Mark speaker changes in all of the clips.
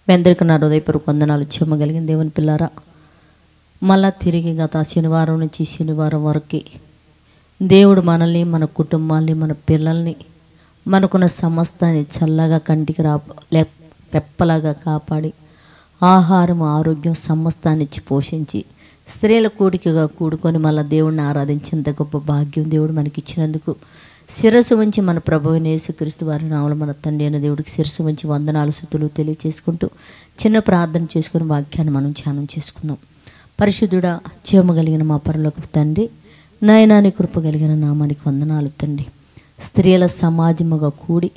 Speaker 1: మీ అందరికీ నా హృదయపూర్వక వందనాలు. చెమ్మగలిగిన దేవుని పిల్లారా, మళ్ళా తిరిగి గత శనివారం నుంచి శనివారం వరకు దేవుడు మనల్ని, మన కుటుంబాన్ని, మన పిల్లల్ని, మనకున్న సమస్తాన్ని చల్లగా కంటికి రెప్పలాగా కాపాడి ఆహారం, ఆరోగ్యం సమస్తాన్ని ఇచ్చి పోషించి స్త్రీల కూడికగా కూడుకొని మళ్ళీ దేవుడిని ఆరాధించేంత గొప్ప భాగ్యం దేవుడు మనకి ఇచ్చినందుకు శిరస్సు ఉంచి మన ప్రభువైన యేసుక్రీస్తు వారి నామములో మన తండ్రి అయిన దేవుడికి శిరస్సు ఉంచి వందనాలు స్తుతులు తెలియచేసుకుంటూ చిన్న ప్రార్థన చేసుకుని వాక్యాన్ని మనం ధ్యానం చేసుకుందాం. పరిశుద్ధుడా, జీవమగలిగిన మా పరలోకపు తండ్రి, నాయనాని కృప కలిగిన నామానికి వందనాలు తండ్రి. స్త్రీల సమాజముగా కూడి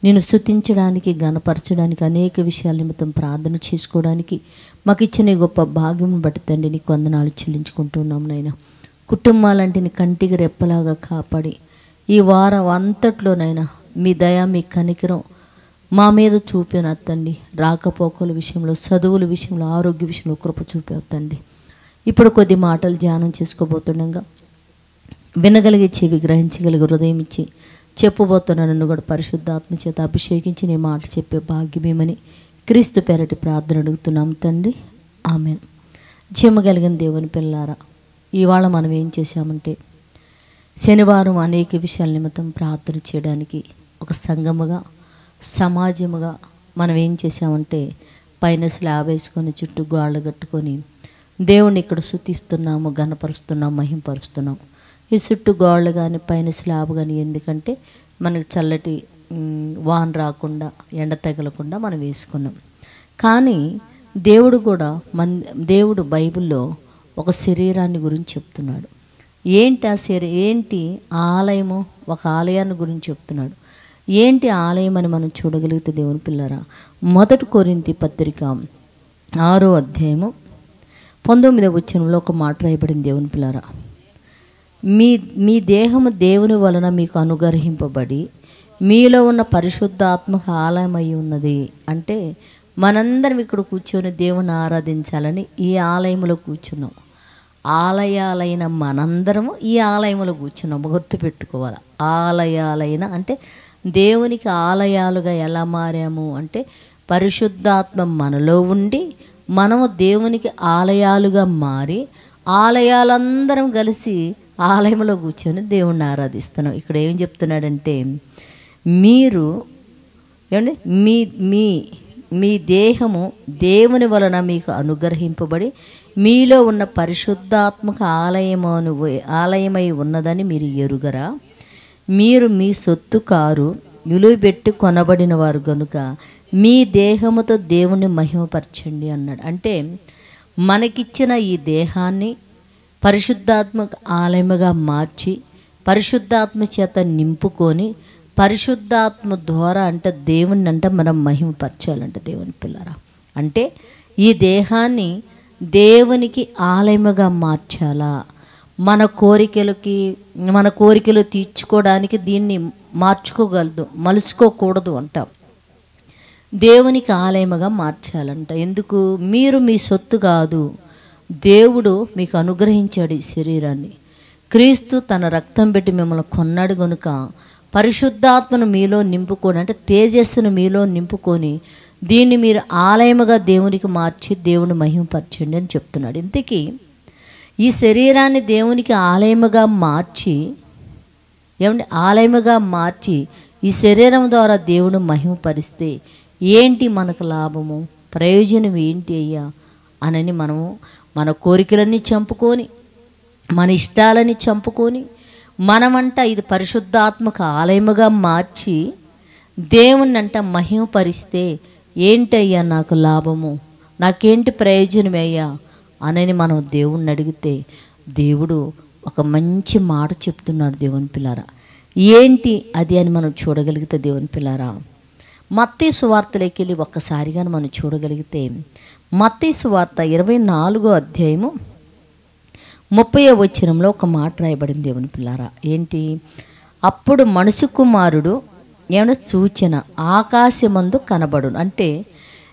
Speaker 1: నేను స్తుతించడానికి, గణపరచడానికి, అనేక విషయాల నిమిత్తం ప్రార్థన చేసుకోవడానికి మాకు ఇచ్చిన గొప్ప భాగ్యం బట్టి తండ్రి నీకు వందనాలు చెల్లించుకుంటున్నాం. నాయన కుటుంబాలంటే నీ కంటికి రెప్పలాగా కాపాడి ఈ వారం అంతట్లోనైనా మీ దయ, మీ కనికరం మా మీద చూపిన తండ్రి. రాకపోకల విషయంలో, చదువుల విషయంలో, ఆరోగ్య విషయంలో కృప చూపావు తండ్రి. ఇప్పుడు కొద్ది మాటలు ధ్యానం చేసుకోబోతుండగా వినగలిగే చెవి, గ్రహించగలిగే హృదయం ఇచ్చి చెప్పబోతున్న నన్ను కూడా పరిశుద్ధాత్మ చేత అభిషేకించి నీ మాట చెప్పే భాగ్యమేమని క్రీస్తు పేరటి ప్రార్థన అడుగుతున్నాం తండ్రి. ఆమెన్. జీవమగలిగిన దేవుని పిల్లారా, ఇవాళ మనం ఏం చేశామంటే శనివారం అనేక విషయాల నిమిత్తం ప్రార్థన చేయడానికి ఒక సంఘముగా, సమాజముగా మనం ఏం చేసామంటే పైన స్లాబ్ వేసుకొని చుట్టూ గాళ్ళు కట్టుకొని దేవుణ్ణి ఇక్కడ స్తుతిస్తున్నాము, గణపరుస్తున్నాం, మహింపరుస్తున్నాం. ఈ చుట్టూ గోళ్ళు కానీ పైన స్లాబ్ కానీ ఎందుకంటే మనకు చల్లటి వాన రాకుండా, ఎండ తగలకుండా మనం వేసుకున్నాం. కానీ దేవుడు కూడా దేవుడు బైబిల్లో ఒక శరీరాన్ని గురించి చెప్తున్నాడు. ఏంటి ఆలయము, ఒక ఆలయాన్ని గురించి చెప్తున్నాడు. ఏంటి ఆలయం అని మనం చూడగలిగితే దేవుని పిల్లరా, 1 కొరింథీ పత్రిక 6వ అధ్యాయము 19వ వచనంలో ఒక మాట రాయబడింది. దేవుని పిల్లరా, మీ దేహము దేవుని వలన మీకు అనుగ్రహింపబడి మీలో ఉన్న పరిశుద్ధాత్మక ఆలయమై ఉన్నది. అంటే మనందరం ఇక్కడ కూర్చొని దేవుని ఆరాధించాలని ఈ ఆలయంలో కూర్చున్నాం. ఆలయాలైన మనందరము ఈ ఆలయంలో కూర్చున్నాం. గుర్తుపెట్టుకోవాలి. ఆలయాలైన అంటే దేవునికి ఆలయాలుగా ఎలా మారాము అంటే పరిశుద్ధాత్మ మనలో ఉండి మనము దేవునికి ఆలయాలుగా మారి ఆలయాలందరం కలిసి ఆలయంలో కూర్చొని దేవుణ్ణి ఆరాధిస్తున్నాం. ఇక్కడ ఏం చెప్తున్నాడంటే మీరు ఏమండి మీ దేహము దేవుని వలన మీకు అనుగ్రహింపబడి మీలో ఉన్న పరిశుద్ధాత్మక ఆలయమై ఉన్నదని మీరు ఎరుగరా? మీరు మీ సొత్తు కారు, నిలువబెట్టి కొనబడిన వారు గనుక మీ దేహముతో దేవుని మహిమపరచండి అన్నాడు. అంటే మనకిచ్చిన ఈ దేహాన్ని పరిశుద్ధాత్మక ఆలయముగా మార్చి పరిశుద్ధాత్మ చేత నింపుకొని పరిశుద్ధాత్మ ద్వారా అంటే దేవుని అంటే మనం మహిమపరచాలంటే దేవుని పిల్లరా, అంటే ఈ దేహాన్ని దేవునికి ఆలయముగా మార్చాలా? మన కోరికలు తీర్చుకోవడానికి దీన్ని మలుచుకోకూడదు అంటాం. దేవునికి ఆలయముగా మార్చాలంట. ఎందుకు? మీరు మీ సొత్తు కాదు, దేవుడు మీకు అనుగ్రహించాడు ఈ శరీరాన్ని. క్రీస్తు తన రక్తం పెట్టి మిమ్మల్ని కొన్నాడు కనుక పరిశుద్ధాత్మను మీలో నింపుకొని అంటే తేజస్సును మీలో నింపుకొని దీన్ని మీరు ఆలయముగా దేవునికి మార్చి దేవుని మహిమపరచండి అని చెప్తున్నాడు. ఇంతకీ ఈ శరీరాన్ని దేవునికి ఆలయముగా మార్చి ఈ శరీరం ద్వారా దేవుని మహిమపరిస్తే ఏంటి మనకు లాభము, ప్రయోజనం ఏంటి అయ్యా అనని మనము మన కోరికలన్నీ చంపుకొని మన ఇష్టాలని చంపుకొని మనమంట ఇది పరిశుద్ధాత్మక ఆలయముగా మార్చి దేవుణ్ణి అంట మహిమపరిస్తే ఏంటయ్యా నాకు లాభము, నాకేంటి ప్రయోజనమయ్యా అనని మనం దేవుణ్ణి అడిగితే దేవుడు ఒక మంచి మాట చెప్తున్నాడు. దేవుని పిల్లారా, ఏంటి అది అని మనం చూడగలిగితే దేవుని పిల్లారా, మత్తయి సువార్తలోకి వెళ్ళి ఒక్కసారిగా మనం చూడగలిగితే మత్తయి సువార్త 24వ అధ్యాయము 30వ వచనంలో ఒక మాట రాయబడింది. దేవుని పిల్లారా, ఏంటి? అప్పుడు మనుష్య కుమారుడు ఏమైనా సూచన ఆకాశమందు కనబడును. అంటే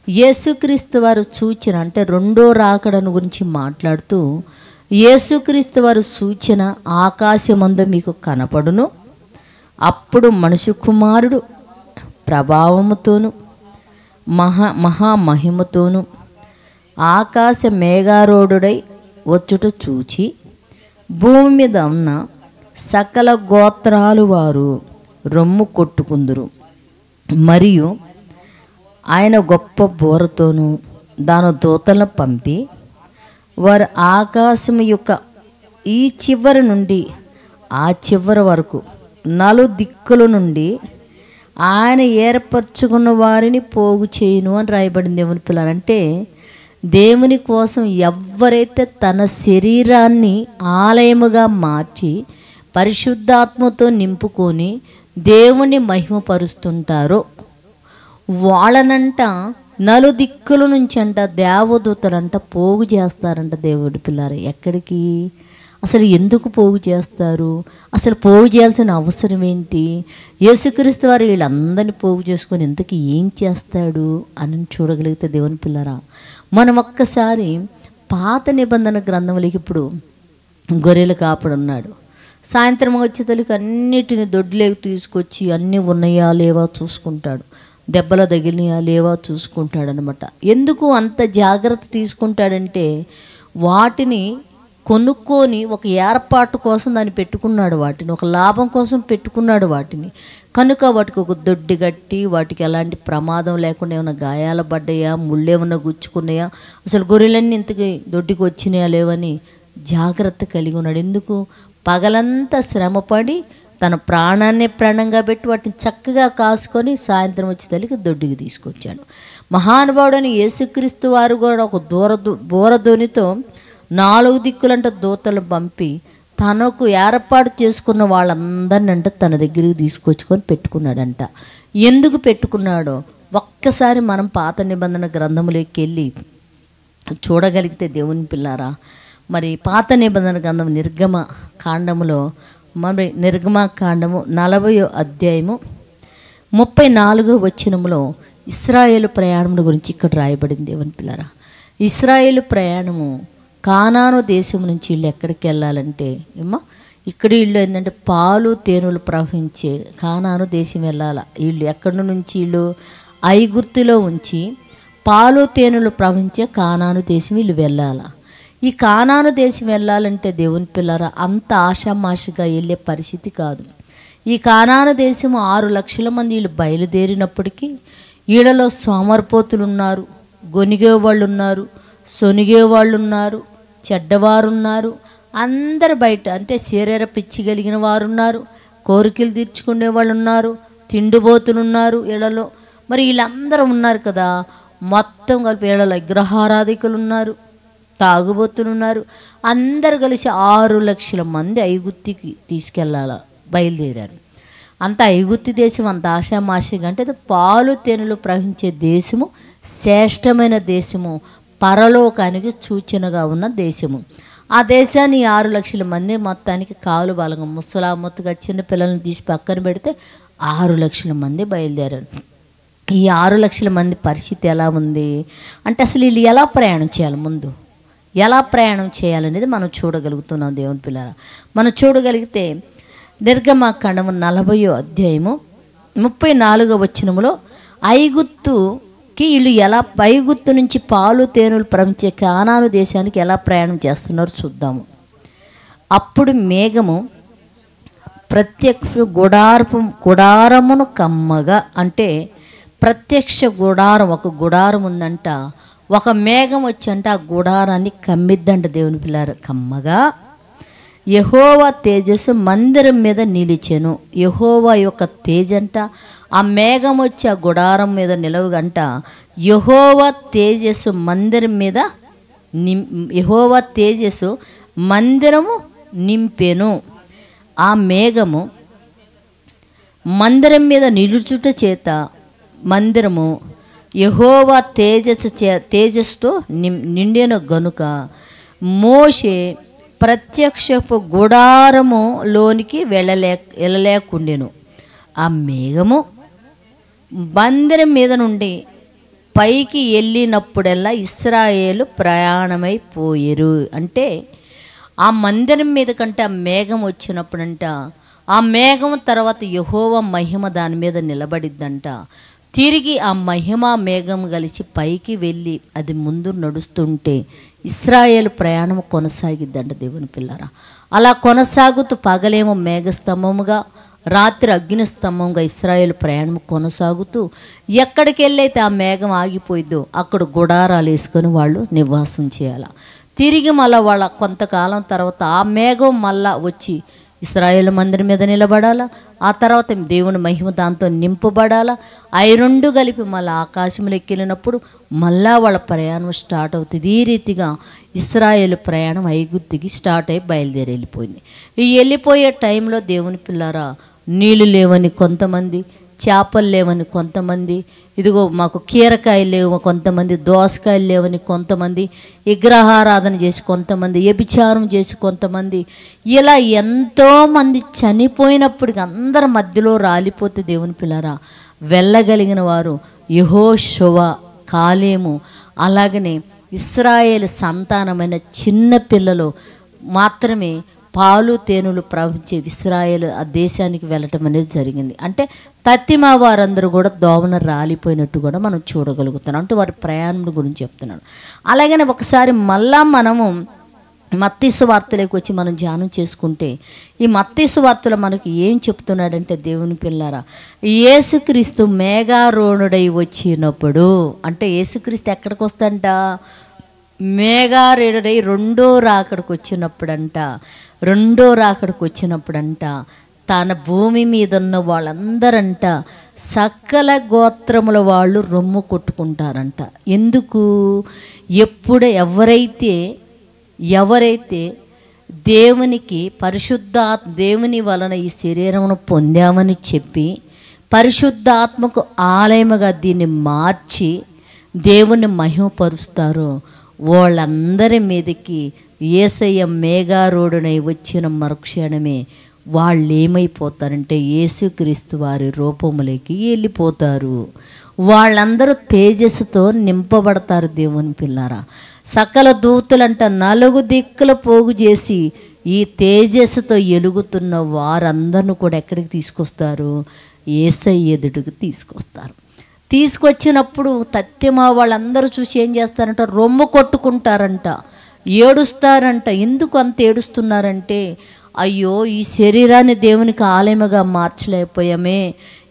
Speaker 1: యేసుక్రీస్తు వారు సూచన అంటే రెండో రాకడను గురించి మాట్లాడుతూ యేసుక్రీస్తు వారు సూచన ఆకాశమందు మీకు కనపడును. అప్పుడు మనుష్య కుమారుడు ప్రభావముతోను మహామహిమతోనూ ఆకాశ మేఘారూఢుడై వచ్చుట చూచి భూమి మీద ఉన్న సకల గోత్రాలు వారు రొమ్ము కొట్టుకుందురు. మరియు ఆయన గొప్ప బోరతోనూ దాని దూతలను పంపి వారు ఆకాశం యొక్క ఈ చివరి నుండి ఆ చివరి వరకు నలుదిక్కుల నుండి ఆయన ఏర్పరచుకున్న వారిని పోగు చేయును అని రాయబడింది. దేవుని పిల్లలంటే దేవుని కోసం ఎవరైతే తన శరీరాన్ని ఆలయముగా మార్చి పరిశుద్ధాత్మతో నింపుకొని దేవుని మహిమపరుస్తుంటారో వాళ్ళనంట నలుదిక్కుల నుంచి అంట దేవదూతలంట పోగు చేస్తారంట. దేవుడి పిల్లారు ఎక్కడికి? అసలు ఎందుకు పోగు చేస్తారు? అసలు పోగు చేయాల్సిన అవసరం ఏంటి? యేసుక్రీస్తు వారు వీళ్ళందరినీ పోగు చేసుకొని ఇంతకీ ఏం చేస్తాడు అని చూడగలిగితే దేవుని పిల్లరా, మనం ఒక్కసారి పాత నిబంధన గ్రంథంలోకి ఇప్పుడు గొర్రెల కాపడు ఉన్నాడు. సాయంత్రం వచ్చేతలకి అన్నిటిని దొడ్లేకి తీసుకొచ్చి అన్నీ ఉన్నాయా లేవా చూసుకుంటాడు, దెబ్బలు తగిలినాయా లేవా చూసుకుంటాడనమాట. ఎందుకు అంత జాగ్రత్త తీసుకుంటాడంటే వాటిని కొనుక్కొని ఒక ఏర్పాటు కోసం దాన్ని పెట్టుకున్నాడు, వాటిని ఒక లాభం కోసం పెట్టుకున్నాడు వాటిని. కనుక వాటికి ఒక దొడ్డి కట్టి వాటికి ఎలాంటి ప్రమాదం లేకుండా ఏమైనా గాయాలు పడ్డాయా, ముళ్ళు ఏమన్నా గుచ్చుకున్నాయా, అసలు గొర్రెలన్నీ ఇంతకి దొడ్డికి వచ్చినాయా లేవని జాగ్రత్త కలిగి ఉన్నాడు. ఎందుకు? పగలంతా శ్రమపడి తన ప్రాణాన్ని ప్రాణంగా పెట్టి వాటిని చక్కగా కాసుకొని సాయంత్రం వచ్చి తల్లికి దొడ్డికి తీసుకొచ్చాడు. మహానుభావుడని యేసుక్రీస్తు వారు కూడా ఒక బోరధ్వనితో 4 దిక్కులంట దూతలు పంపి తనకు ఏర్పాటు చేసుకున్న వాళ్ళందరినీ అంట తన దగ్గరికి తీసుకొచ్చుకొని పెట్టుకున్నాడంట. ఎందుకు పెట్టుకున్నాడో ఒక్కసారి మనం పాత నిబంధన గ్రంథములోకి వెళ్ళి చూడగలిగితే దేవుని పిల్లారా, మరి పాత నిబంధన గ్రంథం నిర్గమ కాండములో మరి నిర్గమకాండము 40వ అధ్యాయము 34వ వచనములో ఇశ్రాయేలు ప్రయాణముల గురించి ఇక్కడ రాయబడింది. దేవుని పిల్లారా, ఇశ్రాయేలు ప్రయాణము కానాను దేశం నుంచి వీళ్ళు ఎక్కడికి వెళ్ళాలంటే ఏమో ఇక్కడ వీళ్ళు ఏంటంటే పాలు తేనెలు ప్రవహించే కానాను దేశం వెళ్ళాల. వీళ్ళు ఎక్కడి నుంచి వీళ్ళు ఐగుప్తులో ఉంచి పాలు తేనెలు ప్రవహించే కానాను దేశం వీళ్ళు వెళ్ళాల. ఈ కానాను దేశం వెళ్ళాలంటే దేవుని పిల్లరా అంత ఆషామాషిగా వెళ్ళే పరిస్థితి కాదు. ఈ కానాను దేశం 6 లక్షల మంది వీళ్ళు బయలుదేరినప్పటికీ వీళ్ళలో సోమరిపోతులు ఉన్నారు, గొనిగే వాళ్ళు ఉన్నారు, సొనిగే వాళ్ళు ఉన్నారు, చెడ్డవారు ఉన్నారు, అందరు బయట అంటే శరీర పిచ్చి కలిగిన వారు ఉన్నారు, కోరికలు తీర్చుకునే వాళ్ళు ఉన్నారు, తిండిబోతులు ఉన్నారు వీళ్ళలో. మరి వీళ్ళందరూ ఉన్నారు కదా, మొత్తం కలిపి వీళ్ళలో విగ్రహారాధికులు ఉన్నారు, తాగుబోతులు ఉన్నారు, అందరు కలిసి 6 లక్షల మంది ఐగుప్తికి తీసుకెళ్ళాల బయలుదేరారు. అంత ఐగుప్తి దేశం అంత ఆషామాషిగా అంటే పాలు తేనెలు ప్రవహించే దేశము, శ్రేష్టమైన దేశము, పరలోకానికి సూచనగా ఉన్న దేశము. ఆ దేశాన్ని 6 లక్షల మంది మొత్తానికి కాలు బలంగా ముసలామొత్తుగా చిన్న పిల్లల్ని తీసి పక్కన పెడితే 6 లక్షల మంది బయలుదేరారు. ఈ 6 లక్షల మంది పరిస్థితి ఎలా ఉంది అంటే అసలు వీళ్ళు ఎలా ప్రయాణం చేయాలి, ముందు ఎలా ప్రయాణం చేయాలనేది మనం చూడగలుగుతున్నాం. దేవుని పిల్లరా, మనం చూడగలిగితే నిర్గమకాండము 40వ అధ్యాయము 34వ వచనములో ఐగుప్తుకి వీళ్ళు ఎలా ఐగుప్తు నుంచి పాలు తేనెలు ప్రవహించే కానాను దేశానికి ఎలా ప్రయాణం చేస్తున్నారో చూద్దాము. అప్పుడు మేఘము ప్రత్యక్ష గుడారమును కమ్మగా, అంటే ప్రత్యక్ష గుడారం, ఒక గుడారం ఉందంట, ఒక మేఘం వచ్చంట ఆ గుడారాన్ని కమ్మిద్దంట. దేవుని పిల్లారు కమ్మగా యెహోవా తేజస్సు మందిరం మీద నిలిచెను. యెహోవా యొక్క తేజంట ఆ మేఘం వచ్చి ఆ గుడారం మీద నిలవగంట యెహోవా తేజస్సు మందిరం మీద యెహోవా తేజస్సు మందిరము నింపెను. ఆ మేఘము మందిరం మీద నిలుచుట చేత మందిరము యెహోవా తేజస్సుతో నిండిన గనుక మోషే ప్రత్యక్షపు గుడారములోనికి వెళ్ళలేకుండెను. ఆ మేఘము మందిరం మీద నుండి పైకి వెళ్ళినప్పుడల్లా ఇశ్రాయేలు ప్రయాణమైపోయారు. అంటే ఆ మందిరం మీద కంటే ఆ మేఘం వచ్చినప్పుడంట ఆ మేఘం తర్వాత యెహోవా మహిమ దాని మీద నిలబడిద్దంట. తిరిగి ఆ మహిమ మేఘం కలిసి పైకి వెళ్ళి అది ముందు నడుస్తుంటే ఇశ్రాయేలు ప్రయాణం కొనసాగిద్దంట దేవుని పిల్లరా. అలా కొనసాగుతూ పగలేమో మేఘస్తంభముగా, రాత్రి అగ్నిస్తంభంగా ఇశ్రాయేలు ప్రయాణం కొనసాగుతూ ఎక్కడికి వెళ్ళైతే ఆ మేఘం ఆగిపోయిద్దో అక్కడ గుడారాలు వేసుకొని వాళ్ళు నివాసం చేయాలి. తిరిగి మళ్ళీ వాళ్ళ కొంతకాలం తర్వాత ఆ మేఘం మళ్ళా వచ్చి ఇశ్రాయేలు మందిరం మీద నిలబడాలా, ఆ తర్వాత దేవుని మహిమ దాంతో నింపబడాలా. అవి రెండు కలిపి మళ్ళీ ఆకాశంలో ఎక్కిలినప్పుడు మళ్ళా వాళ్ళ ప్రయాణం స్టార్ట్ అవుతుంది. ఈ రీతిగా ఇశ్రాయేలు ప్రయాణం ఐగుప్తుకి స్టార్ట్ అయ్యి బయలుదేరి వెళ్ళిపోయింది. ఈ వెళ్ళిపోయే టైంలో దేవుని పిల్లారా, నీళ్ళు లేవని కొంతమంది, చేపలు లేవని కొంతమంది, ఇదిగో మాకు కీరకాయలు లేవు కొంతమంది, దోసకాయలు లేవని కొంతమంది, విగ్రహారాధన చేసి కొంతమంది, వ్యభిచారం చేసి కొంతమంది, ఇలా ఎంతోమంది చనిపోయినప్పటికీ అందరి మధ్యలో రాలిపోతే దేవుని పిల్లరా వెళ్ళగలిగిన వారు యెహోషువ, కాలేము, అలాగనే ఇశ్రాయేలు సంతానమైన చిన్న పిల్లలు మాత్రమే పాలు తేనెలు ప్రవహించే ఇశ్రాయేలు ఆ దేశానికి వెళ్ళటం అనేది జరిగింది. అంటే తత్తిమా వారందరూ కూడా దోమన రాలిపోయినట్టు కూడా మనం చూడగలుగుతున్నాం. అంటే వారి ప్రయాణం గురించి చెప్తున్నాను. అలాగనే ఒకసారి మళ్ళా మనము మత్తయి సువార్తలోకి వచ్చి మనం ధ్యానం చేసుకుంటే ఈ మత్తయి సువార్తలో మనకి ఏం చెప్తున్నాడంటే దేవుని పిల్లారా, యేసుక్రీస్తు మేఘారూఢుడై వచ్చినప్పుడు, అంటే యేసుక్రీస్తు ఎక్కడికి వస్తాడంట, మేఘారూఢుడై రెండో రాకడికి వచ్చినప్పుడంట తన భూమి మీద ఉన్న వాళ్ళందరంట సకల గోత్రముల వాళ్ళు రొమ్ము కొట్టుకుంటారంట. ఎందుకు? ఎప్పుడు ఎవరైతే దేవునికి దేవుని వలన ఈ శరీరమును పొందామని చెప్పి పరిశుద్ధాత్మకు ఆలయముగా దీన్ని మార్చి దేవుని మహిమపరుస్తారో వాళ్ళందరి మీదకి యేసయ్య మేఘారూఢుడై వచ్చిన మరుక్షణమే వాళ్ళు ఏమైపోతారంటే యేసుక్రీస్తు వారి రూపములోకి వెళ్ళిపోతారు. వాళ్ళందరూ తేజస్సుతో నింపబడతారు. దేవుని పిల్లారా, సకల దూతలంట నలుగు దిక్కుల పోగు చేసి ఈ తేజస్సుతో ఎలుగుతున్న వారందరిని కూడా ఎక్కడికి తీసుకొస్తారు? యేసయ్య ఎదుటికి తీసుకొస్తారు. తీసుకొచ్చినప్పుడు తత్తిమా వాళ్ళందరూ చూసి ఏం చేస్తారంట, రొమ్ము కొట్టుకుంటారంట, ఏడుస్తారంట. ఎందుకు అంత ఏడుస్తున్నారంటే, అయ్యో ఈ శరీరాన్ని దేవునికి ఆలయముగా మార్చలేకపోయామే,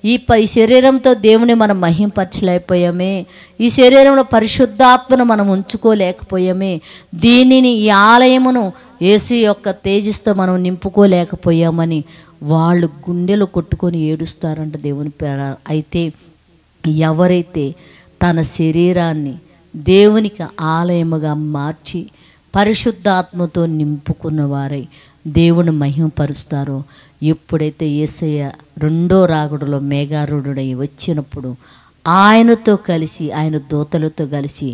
Speaker 1: ఈ శరీరంతో దేవుని మనం మహింపరచలేకపోయామే, ఈ శరీరంలో పరిశుద్ధాత్మను మనం ఉంచుకోలేకపోయామే, దీనిని ఈ ఆలయమును యేసు యొక్క తేజస్తో మనం నింపుకోలేకపోయామని వాళ్ళు గుండెలు కొట్టుకొని ఏడుస్తారంట దేవుని పేర. అయితే ఎవరైతే తన శరీరాన్ని దేవునికి ఆలయముగా మార్చి పరిశుద్ధాత్మతో నింపుకున్న వారై దేవుని మహిమపరుస్తారో, ఎప్పుడైతే యేసయ్య రెండో రాకడలో మేఘారూఢుడై వచ్చినప్పుడు ఆయనతో కలిసి ఆయన దూతలతో కలిసి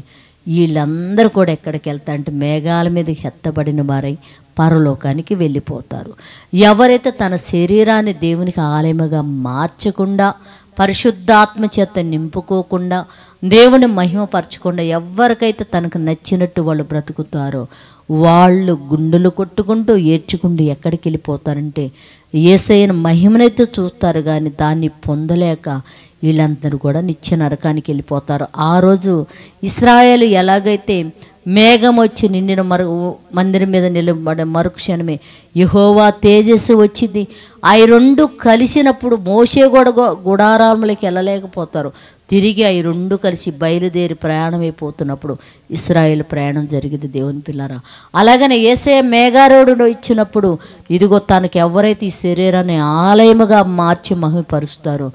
Speaker 1: వీళ్ళందరూ కూడా ఎక్కడికి వెళ్తారంటే మేఘాల మీద ఎత్తబడిన వారై పరలోకానికి వెళ్ళిపోతారు. ఎవరైతే తన శరీరాన్ని దేవునికి ఆలయముగా మార్చకుండా పరిశుద్ధాత్మ చేత నింపుకోకుండా దేవుని మహిమపరచకుండా ఎవరికైతే తనకు నచ్చినట్టు వాళ్ళు బ్రతుకుతారో వాళ్ళు గుండెలు కొట్టుకుంటూ ఏడ్చుకుంటూ ఎక్కడికి వెళ్ళిపోతారంటే యేసయ్యను మహిమనైతే చూస్తారు కానీ దాన్ని పొందలేక వీళ్ళందరూ కూడా నిత్య నరకానికి వెళ్ళిపోతారు. ఆ రోజు ఇశ్రాయేలు ఎలాగైతే మేఘం వచ్చి నిండిన మందిరం మీద నిలబడే మరుక్షణమే యెహోవా తేజస్సు వచ్చింది. అవి రెండు కలిసినప్పుడు మోషే కూడా గుడారాలకి వెళ్ళలేకపోతారు. తిరిగి అవి రెండు కలిసి బయలుదేరి ప్రయాణం అయిపోతున్నప్పుడు ఇశ్రాయేలు ప్రయాణం జరిగింది దేవుని పిల్లారా. అలాగనే యేసయ్య మేఘారూఢుడు ఇచ్చినప్పుడు ఇదిగో తనకి ఎవరైతే ఈ శరీరాన్ని ఆలయముగా మార్చి మహిమపరుస్తారో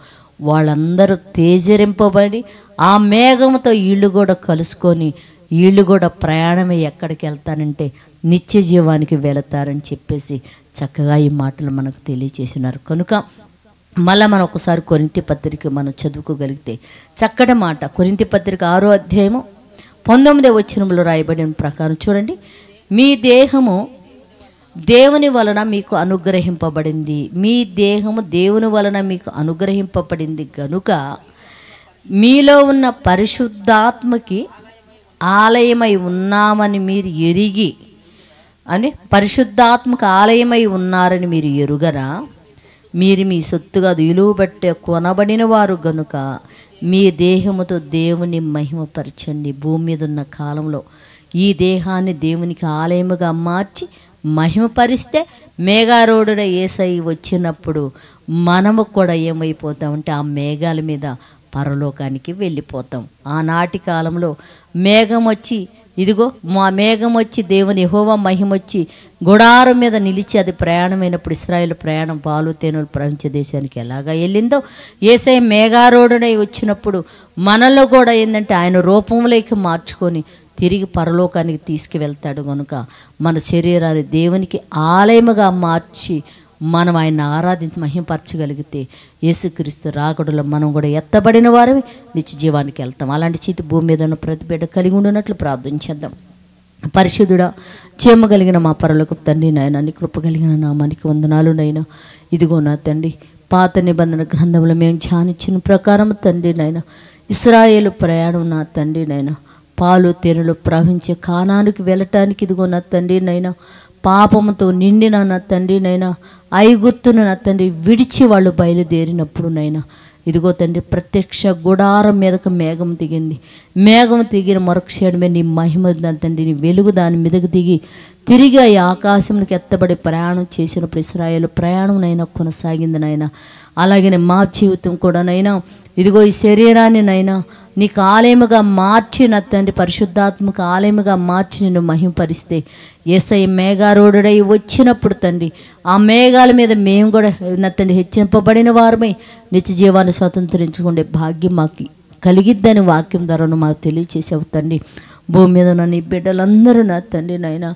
Speaker 1: వాళ్ళందరూ తేజరింపబడి ఆ మేఘముతో వీళ్ళు కూడా కలుసుకొని వీళ్ళు కూడా ప్రయాణమే ఎక్కడికి వెళ్తారంటే నిత్య జీవానికి వెళతారని చెప్పేసి చక్కగా ఈ మాటలు మనకు తెలియచేసినారు. కనుక మళ్ళీ మనం ఒకసారి కొరింథీ పత్రిక మనం చదువుకోగలిగితే చక్కటి మాట. కొరింథీ పత్రిక 6వ అధ్యాయము 19వ వచనంలో రాయబడిన ప్రకారం చూడండి, మీ దేహము దేవుని వలన మీకు అనుగ్రహింపబడింది, మీ దేహము దేవుని వలన మీకు అనుగ్రహింపబడింది గనుక మీలో ఉన్న పరిశుద్ధాత్మకి ఆలయమై ఉన్నామని మీరు ఎరిగి, అని పరిశుద్ధాత్మక ఆలయమై ఉన్నారని మీరు ఎరుగరా? మీరు మీ సొత్తుగా విలువ బట్టే కొనబడిన వారు గనుక మీ దేహముతో దేవుని మహిమపరచండి. భూమి మీద ఉన్న కాలంలో ఈ దేహాన్ని దేవునికి ఆలయముగా మార్చి మహిమపరిస్తే మేఘారూఢుడ యేసయ్య వచ్చినప్పుడు మనము కూడా ఏమైపోతామంటే ఆ మేఘాల మీద పరలోకానికి వెళ్ళిపోతాం. ఆనాటి కాలంలో మేఘం వచ్చి, ఇదిగో మా మేఘం వచ్చి దేవుని యెహోవా మహిమ వచ్చి గుడారం మీద నిలిచి అది ప్రయాణమైనప్పుడు ఇశ్రాయేలు ప్రయాణం పాలు తేనెలు ప్రవహించే దేశానికి ఎలాగా వెళ్ళిందో యేసయ్య మేఘారూఢుడై వచ్చినప్పుడు మనలో కూడా ఏంటంటే ఆయన రూపంలోకి మార్చుకొని తిరిగి పరలోకానికి తీసుకువెళ్తాడు. కనుక మన శరీరాన్ని దేవునికి ఆలయముగా మార్చి మనం ఆయన ఆరాధించి మహిమపరచగలిగితే యేసుక్రీస్తు రాకడలో మనం కూడా ఎత్తబడిన వారమే నిత్య జీవానికి వెళ్తాం. అలాంటి చేతి భూమి మీద ఉన్న ప్రతి బిడ్డ కలిగి ఉండినట్లు ప్రార్థించేద్దాం. పరిశుద్ధుడా, క్షేమ కలిగిన మా పరలోకపు తండ్రి నాయన, నీ కృప కలిగిన నామానికి వందనాలు నాయన. ఇదిగో నా తండ్రి, పాత నిబంధన గ్రంథంలో మేము ధ్యానించిన ప్రకారం తండ్రి నాయన ఇశ్రాయేలు ప్రయాణం నా తండ్రి నాయన పాలు తేనెలు ప్రవహించే కానానికి వెళ్ళటానికి ఇదిగో నా తండ్రి నైనా పాపముతో నిండిన నా తండ్రి నైనా ఐగుప్తును నా తండ్రి విడిచి వాళ్ళు బయలుదేరినప్పుడు నైనా ఇదిగో తండ్రి ప్రత్యక్ష గుడారం మీదకు మేఘం దిగింది. మేఘం దిగిన మరుక్షణమే నీ మహిమ నా తండ్రి నీ వెలుగు దాని మీదకు దిగి తిరిగి ఈ ఆకాశంకి ఎత్తబడి ప్రయాణం చేసినప్పుడు ఇశ్రాయేలు ప్రయాణం నైనా కొనసాగింది నైనా. అలాగనే మా జీవితం కూడా నైనా ఇదిగో ఈ శరీరాన్ని నైనా నీకు ఆలయముగా మార్చి నా తండ్రి పరిశుద్ధాత్మక ఆలయముగా మార్చి నిన్ను మహిమపరిస్తే యేసయ్య మేఘారూఢుడై వచ్చినప్పుడు తండ్రి ఆ మేఘాల మీద మేము కూడా నా తండ్రి హెచ్చింపబడిన వారమై నిత్య జీవాన్ని స్వతంత్రించుకునే భాగ్యం మాకు కలిగిద్దని వాక్యం ద్వారా మాకు తెలియచేసావు తండ్రి. భూమి మీద ఉన్న నీ బిడ్డలందరూ నా తండ్రి నైనా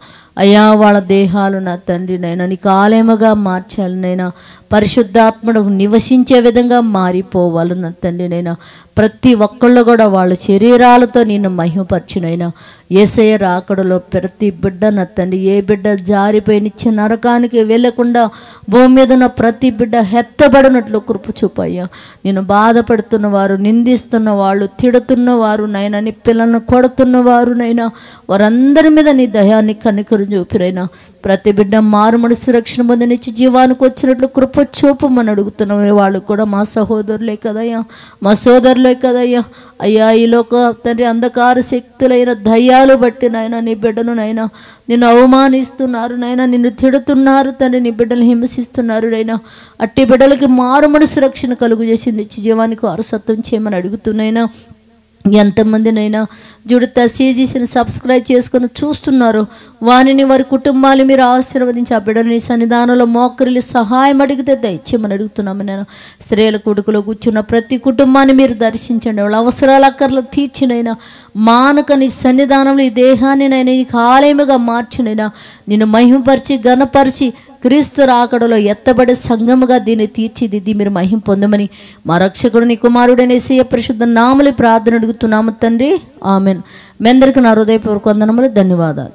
Speaker 1: అయ్యా వాళ్ళ దేహాలు నా తండ్రి నైనా నీకు ఆలయముగా మార్చాలి నైనా, పరిశుద్ధాత్మడు నివసించే విధంగా మారిపోవాలి నా తండ్రి నైనా. ప్రతి ఒక్కళ్ళు కూడా వాళ్ళ శరీరాలతో నిన్ను మహిమపరచునైనా యేసయ్య రాకడలో ప్రతి బిడ్డ నా తండ్రి ఏ బిడ్డ జారిపోయి నిత్య నరకానికి వెళ్ళకుండా భూమి మీద ఉన్న ప్రతి బిడ్డ హెత్తబడినట్లు కృప చూపయ్యా. నేను బాధపడుతున్న వారు, నిందిస్తున్న వాళ్ళు, తిడుతున్న వారు నైనా, నీ పిల్లలను కొడుతున్న వారు నైనా వారందరి మీద నీ దయాన్ని కనికరు చూపిరైనా ప్రతి బిడ్డ మారుమడి సురక్షణ పొంది నిత్య జీవానికి వచ్చినట్లు కృప చూపమని అడుగుతున్నాం. వాళ్ళు కూడా మా సహోదరులే కదయ్యా, మా సోదరులే కదయ్యా. అయ్యా ఈ లోక తండ్రి అంధకార శక్తులైన దయ్యాలు బట్టి నాయన నీ బిడ్డలు నైనా నిన్ను అవమానిస్తున్నారు నైనా, నిన్ను తిడుతున్నారు తండ్రి, నీ బిడ్డలు హింసిస్తున్నారు నైనా. అట్టి బిడ్డలకి మారుమడి సురక్షణ కలుగు చేసి నిత్య జీవానికి వారసత్వం చేయమని అడుగుతున్నాయినా. ఎంతమందినైనా జుడిత సీజీసీని సబ్స్క్రైబ్ చేసుకొని చూస్తున్నారు వారిని వారి కుటుంబాలు మీరు ఆశీర్వదించి ఆ బిడ్డని సన్నిధానంలో మోకరిల్లి సహాయం అడిగితే దయచేయమని అడుగుతున్నాము. నేను స్త్రీల కొడుకులో కూర్చున్న ప్రతి కుటుంబాన్ని మీరు దర్శించండి, వాళ్ళ అవసరాల అక్కర్లు తీర్చినైనా మానక నీ సన్నిధానంలో ఈ దేహాన్ని నైనా నీకు ఆలయముగా మార్చినైనా నిన్ను మహిమపరిచి ఘనపరిచి క్రీస్తు రాకడలో ఎత్తబడే సంఘముగా దీన్ని తీర్చిదిద్ది మీరు మహిమ పొందమని మా రక్షకుడు నీ కుమారుడైన యేసయ్య పరిశుద్ధ నామములో ప్రార్థన అడుగుతున్నాము తండ్రి, ఆమెన్. మీ అందరికీ నా హృదయపూర్వక వందనములు, ధన్యవాదాలు.